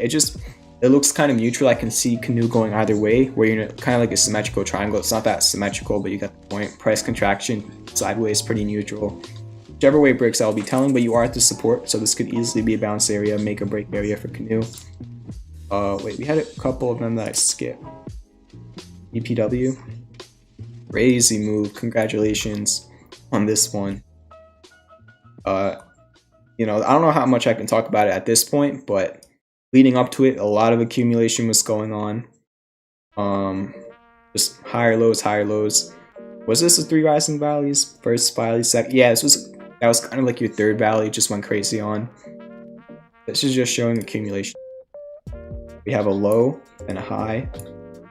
It looks kind of neutral. I can see GNU going either way, where you're kind of like a symmetrical triangle. It's not that symmetrical, but you got the point. Price contraction, sideways, pretty neutral. Whichever way it breaks, I'll be telling, but you are at the support, so this could easily be a bounce area, make or break area for GNU. Wait, we had a couple of them that I skipped. EPW. Crazy move. Congratulations on this one. You know, I don't know how much I can talk about it at this point, but leading up to it, a lot of accumulation was going on. Just higher lows, higher lows. Was this the 3 rising valleys? First valley, second? Yeah, that was kind of like your third valley. Just went crazy on. This is just showing accumulation. We have a low and a high.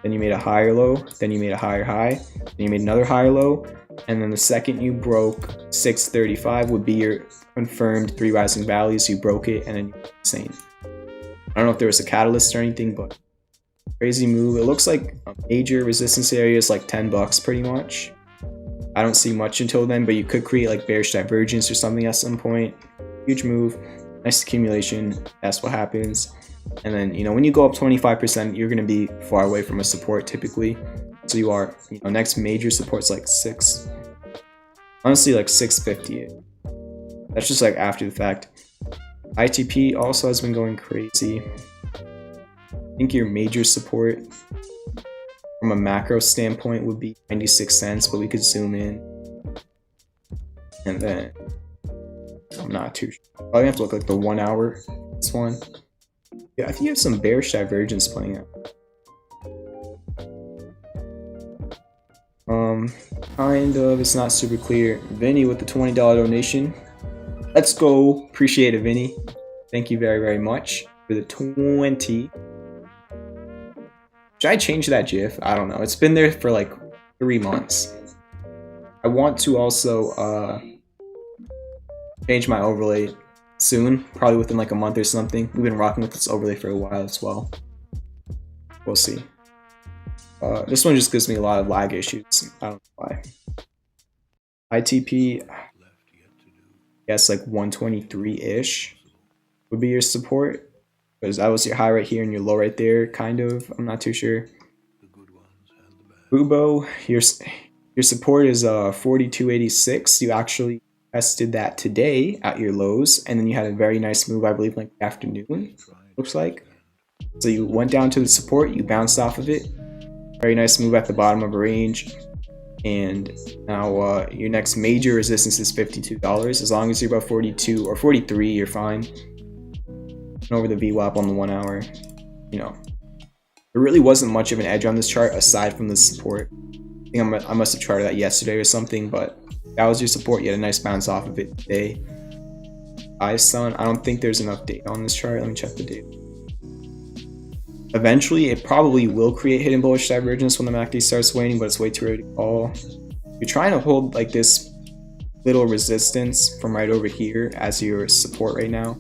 Then you made a higher low. Then you made a higher high. Then you made another higher low. And then the second you broke 635 would be your confirmed 3 rising valleys. You broke it and then you're insane. I don't know if there was a catalyst or anything, but crazy move. It looks like a major resistance area is like $10 pretty much. I don't see much until then, but you could create like bearish divergence or something at some point. Huge move, nice accumulation. That's what happens. And then, you know, when you go up 25%, you're going to be far away from a support typically. So you are, you know, next major support's like honestly like 650. That's just like after the fact. ITP also has been going crazy. I think your major support from a macro standpoint would be 96 cents, but we could zoom in. And then I'm not too sure. Probably have to look like the 1 hour. This one. Yeah, I think you have some bearish divergence playing out. Kind of, it's not super clear. Vinny with the $20 donation. Let's go. Appreciate it, Vinny. Thank you very, very much for the 20. Should I change that GIF? I don't know. It's been there for like 3 months. I want to also change my overlay soon, probably within like a month or something. We've been rocking with this overlay for a while as well. We'll see. This one just gives me a lot of lag issues. I don't know why. ITP, guess like 123-ish would be your support, because that was your high right here and your low right there, kind of. I'm not too sure. FUBO, your support is 42.86. You actually tested that today at your lows, and then you had a very nice move, I believe, like afternoon, looks like. So you went down to the support, you bounced off of it. Very nice move at the bottom of a range. And now your next major resistance is $52. As long as you're above 42 or 43, you're fine. And over the VWAP on the 1 hour, you know, there really wasn't much of an edge on this chart aside from the support. I think I must have charted that yesterday or something, but that was your support. You had a nice bounce off of it today. ISUN, I don't think there's enough data on this chart. Let me check the data. Eventually, it probably will create hidden bullish divergence when the MACD starts waning, but it's way too early to call. You're trying to hold like this little resistance from right over here as your support right now.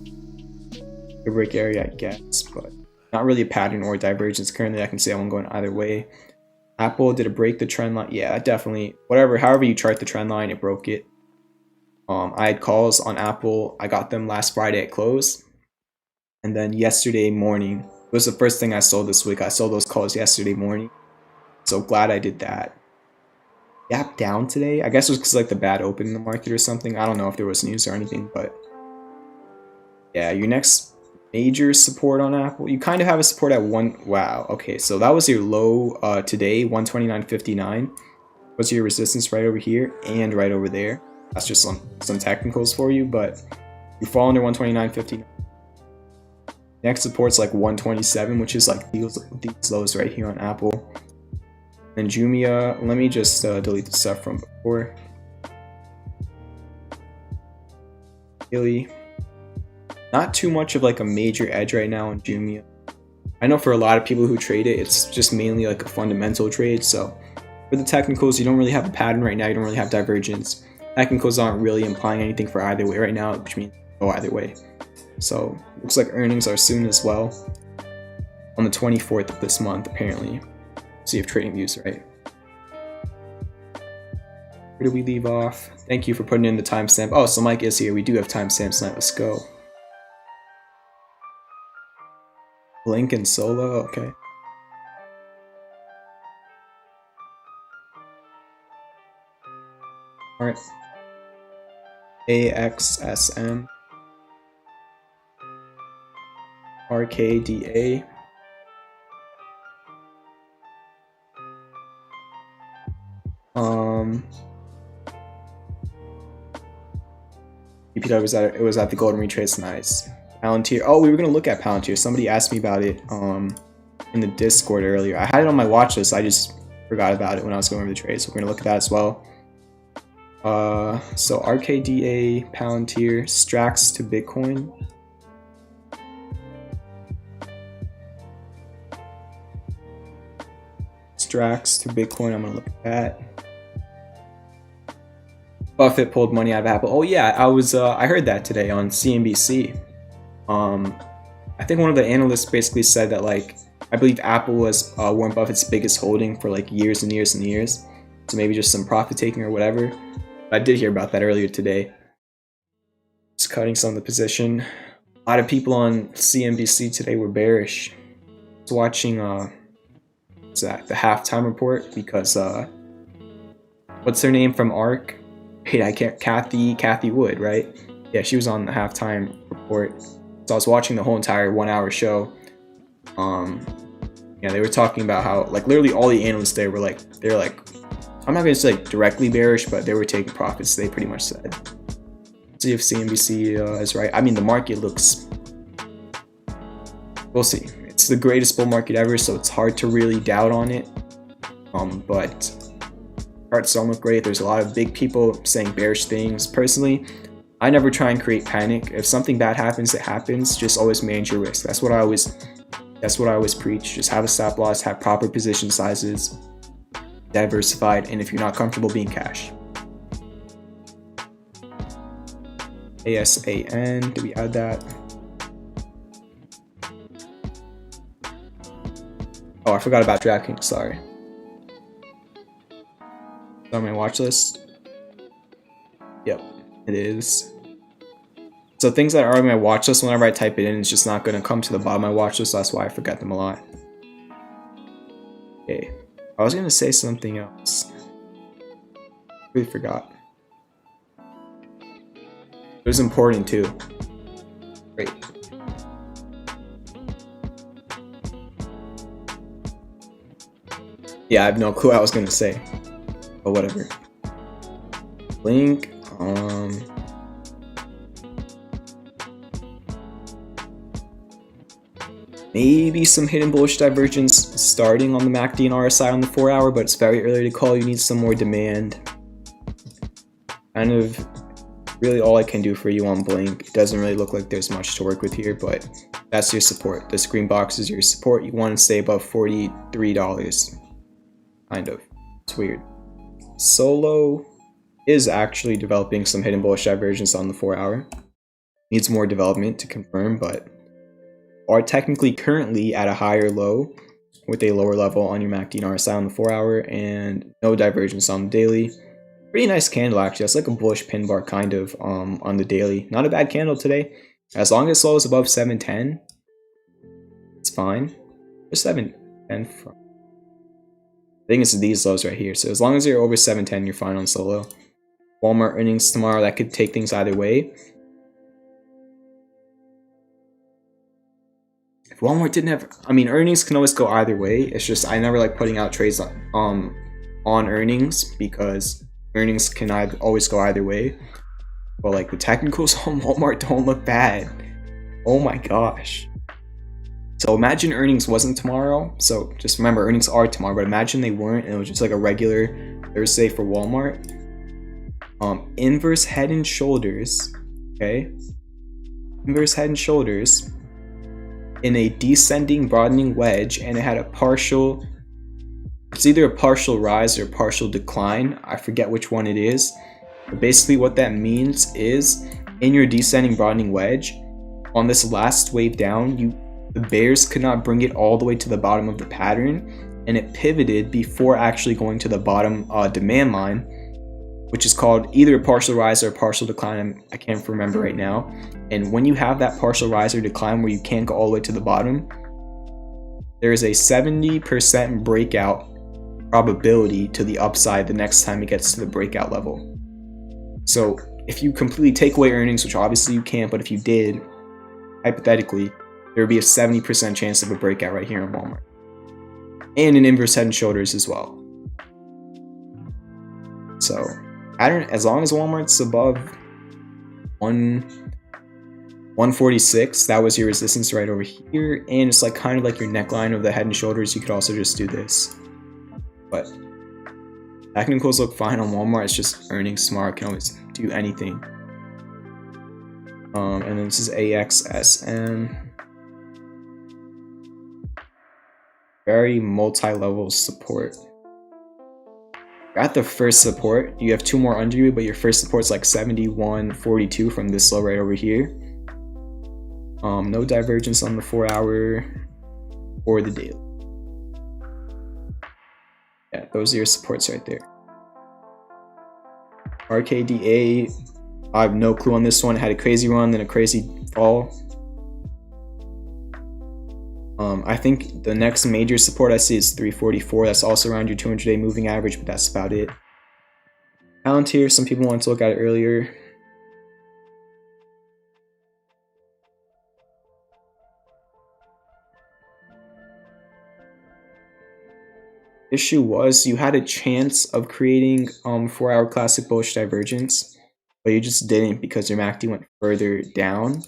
Your break area, I guess, but not really a pattern or divergence. Currently, I can say I'm going either way. Apple, did it break the trend line? Yeah, definitely. However you chart the trend line, it broke it. I had calls on Apple. I got them last Friday at close. And then yesterday morning, it was the first thing I sold this week. I sold those calls yesterday morning. So glad I did that. Gap down today. I guess it was because like the bad open in the market or something. I don't know if there was news or anything, but yeah, your next major support on Apple. You kind of have a support at one. Wow. Okay, so that was your low today, 129.59. Was your resistance right over here and right over there. That's just some technicals for you, but you fall under 129.59. Next support's like 127, which is like these lows right here on Apple. Then JMIA, let me just delete the stuff from before. Really, not too much of like a major edge right now in JMIA. I know for a lot of people who trade it, it's just mainly like a fundamental trade. So for the technicals, you don't really have a pattern right now. You don't really have divergence. Technicals aren't really implying anything for either way right now, which means go either way. So looks like earnings are soon as well, on the 24th of this month apparently. See if Trading Views right. Where do we leave off? Thank you for putting in the timestamp. Oh, so Mike is here. We do have timestamps tonight. Let's go. BLNK and Solo. Okay. All right. AXSM. RKDA. EPW was at the Golden Retrace. Nice. Palantir. Oh, we were gonna look at Palantir. Somebody asked me about it in the Discord earlier. I had it on my watch list. I just forgot about it when I was going over the trade. So we're gonna look at that as well. So RKDA, Palantir, STRAX to Bitcoin. STRAX to Bitcoin. I'm gonna look at that. Buffett pulled money out of Apple. Oh yeah, I heard that today on CNBC. I think one of the analysts basically said that like I believe Apple was Warren Buffett's biggest holding for like years and years and years. So maybe just some profit taking or whatever. But I did hear about that earlier today. Just cutting some of the position. A lot of people on CNBC today were bearish. I was watching what's that? The halftime report because what's her name from ARK? Hey, I can't. Kathy Wood, right? Yeah, she was on the halftime report. So I was watching the whole entire 1 hour show. Yeah, they were talking about how like literally all the analysts there were like, they're like, I'm not gonna say like directly bearish, but they were taking profits. They pretty much said. See if CNBC is right. I mean, the market looks. We'll see. It's the greatest bull market ever, so it's hard to really doubt on it. But charts don't look great. There's a lot of big people saying bearish things. Personally, I never try and create panic. If something bad happens, it happens. Just always manage your risk. That's what I always preach. Just have a stop loss, have proper position sizes, diversified, and if you're not comfortable, being cash. ASAN, did we add that? Oh, I forgot about DraftKings, sorry. On my watch list. Yep, it is. So things that are on my watch list, whenever I type it in, it's just not going to come to the bottom of my watch list. So that's why I forget them a lot. Okay, I was going to say something else. Really forgot. It was important too. Great. Yeah, I have no clue what I was gonna say, but whatever. Link, maybe some hidden bullish divergence starting on the MACD and RSI on the 4-hour, but it's very early to call. You need some more demand. Kind of really all I can do for you on BLNK. It doesn't really look like there's much to work with here, but that's your support. This green box is your support. You want to stay above $43. Kind of. It's weird. Solo is actually developing some hidden bullish divergence on the 4-hour. Needs more development to confirm, but are technically currently at a higher low with a lower level on your MACD and RSI on the 4-hour and no divergence on the daily. Pretty nice candle actually. That's like a bullish pin bar kind of on the daily. Not a bad candle today. As long as slow is above 710, it's fine. There's 710 from. I think it's these lows right here. So as long as you're over 710, you're fine on solo. Walmart earnings tomorrow, that could take things either way. If Walmart didn't have, I mean, earnings can always go either way. It's just I never like putting out trades on earnings because earnings can always go either way. But like the technicals on Walmart don't look bad. Oh my gosh. So imagine earnings wasn't tomorrow. So just remember, earnings are tomorrow, but imagine they weren't and it was just like a regular Thursday for Walmart. Inverse head and shoulders, okay? Inverse head and shoulders in a descending broadening wedge, and it had a partial, it's either a partial rise or a partial decline. I forget which one it is. But basically what that means is in your descending broadening wedge, on this last wave down, the bears could not bring it all the way to the bottom of the pattern, and it pivoted before actually going to the bottom demand line, which is called either a partial rise or a partial decline. I can't remember right now. And when you have that partial rise or decline where you can't go all the way to the bottom, there is a 70% breakout probability to the upside the next time it gets to the breakout level. So if you completely take away earnings, which obviously you can't, but if you did, hypothetically, there would be a 70% chance of a breakout right here in Walmart. And an inverse head and shoulders as well. So, as long as Walmart's above 146, that was your resistance right over here. And it's like kind of like your neckline of the head and shoulders. You could also just do this. But technicals look fine on Walmart. It's just earnings tomorrow can always do anything. And then this is AXSM. Very multi-level support. You're at the first support. You have two more under you, but your first support's like 71.42 from this low right over here. No divergence on the 4-hour or the daily. Yeah, those are your supports right there. RKDA, I have no clue on this one. It had a crazy run, then a crazy fall. I think the next major support I see is 344. That's also around your 200-day moving average, but that's about it. Palantir, some people wanted to look at it earlier. Issue was you had a chance of creating 4-hour classic bullish divergence, but you just didn't because your MACD went further down.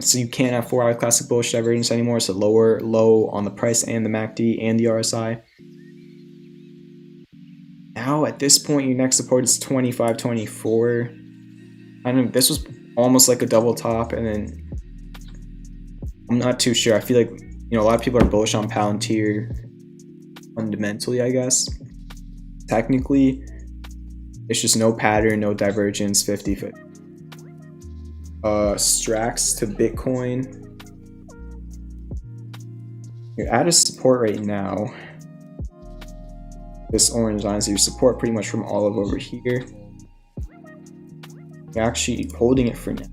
So you can't have 4-hour classic bullish divergence anymore. It's a lower low on the price and the MACD and the RSI. Now at this point, your next support is 25.24. I don't know, this was almost like a double top, and then I'm not too sure. I feel like, you know, a lot of people are bullish on Palantir fundamentally, I guess. Technically, it's just no pattern, no divergence, 50-50. STRAX to Bitcoin. You're at a support right now. This orange line is your support pretty much from all of over here. You're actually holding it for now.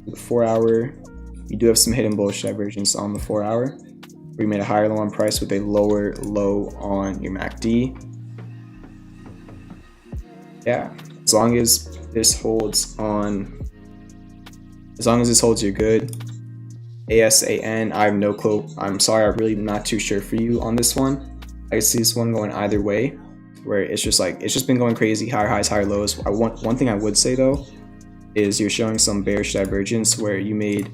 The 4 hour, you do have some hidden bullish divergence on the 4 hour. We made a higher low on price with a lower low on your MACD. Yeah, as long as this holds, you're good. ASAN, I have no clue. I'm sorry, I'm really not too sure for you on this one. I see this one going either way, where it's just been going crazy, higher highs, higher lows. One thing I would say though is you're showing some bearish divergence where you made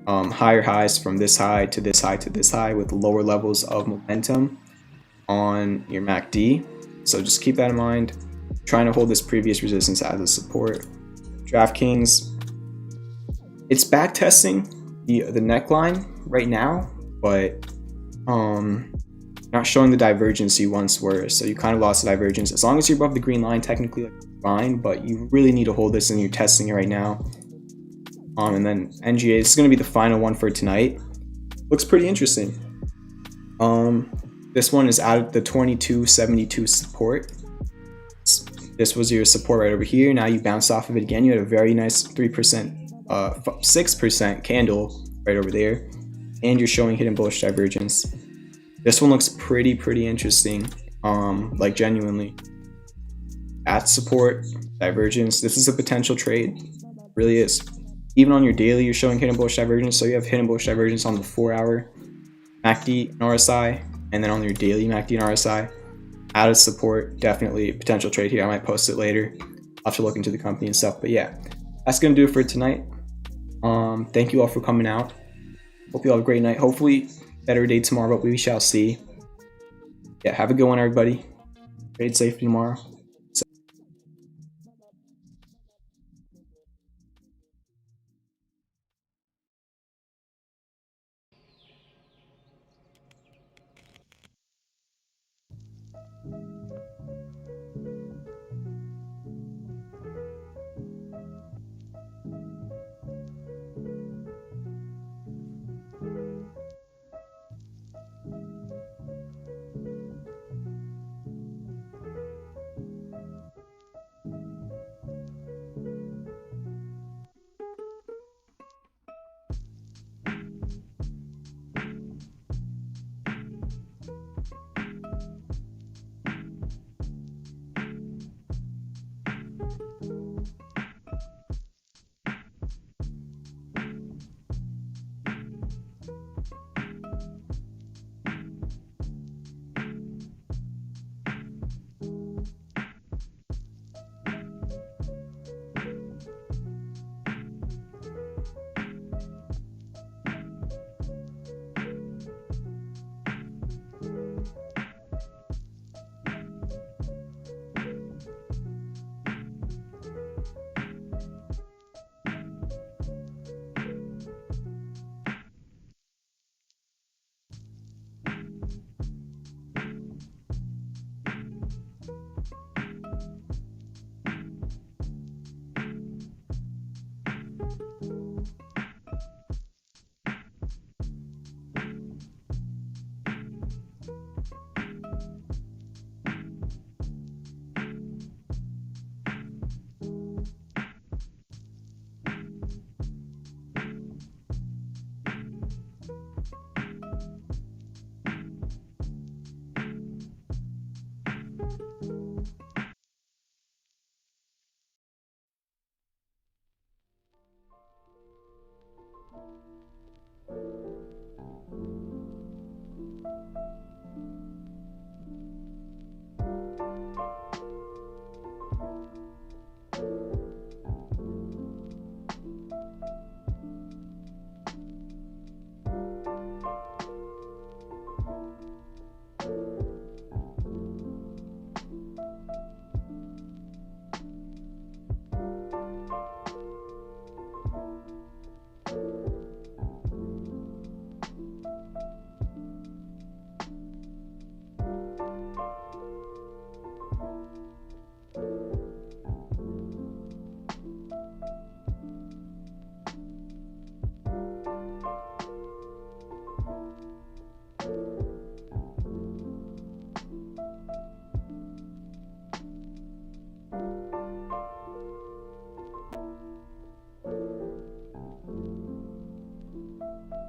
higher highs from this high to this high to this high with lower levels of momentum on your MACD. So just keep that in mind. Trying to hold this previous resistance as a support. DraftKings, it's back testing the neckline right now, but not showing the divergence you once were. So you kind of lost the divergence. As long as you're above the green line, technically fine, but you really need to hold this and you're testing it right now. And then NGA, this is going to be the final one for tonight. Looks pretty interesting. This one is out of the 2272 support. This was your support right over here. Now you bounced off of it again. You had a very nice 6% candle right over there, and you're showing hidden bullish divergence. This one looks pretty interesting. Like genuinely, at support divergence, this is a potential trade. It really is. Even on your daily, you're showing hidden bullish divergence. So you have hidden bullish divergence on the 4 hour MACD and RSI, and then on your daily MACD and RSI. Out of support, definitely a potential trade here. I might post it later. I'll have to look into the company and stuff. But yeah, that's gonna do it for tonight. Thank you all for coming out. Hope you all have a great night. Hopefully better day tomorrow, but we shall see. Yeah, have a good one, everybody. Trade safe tomorrow.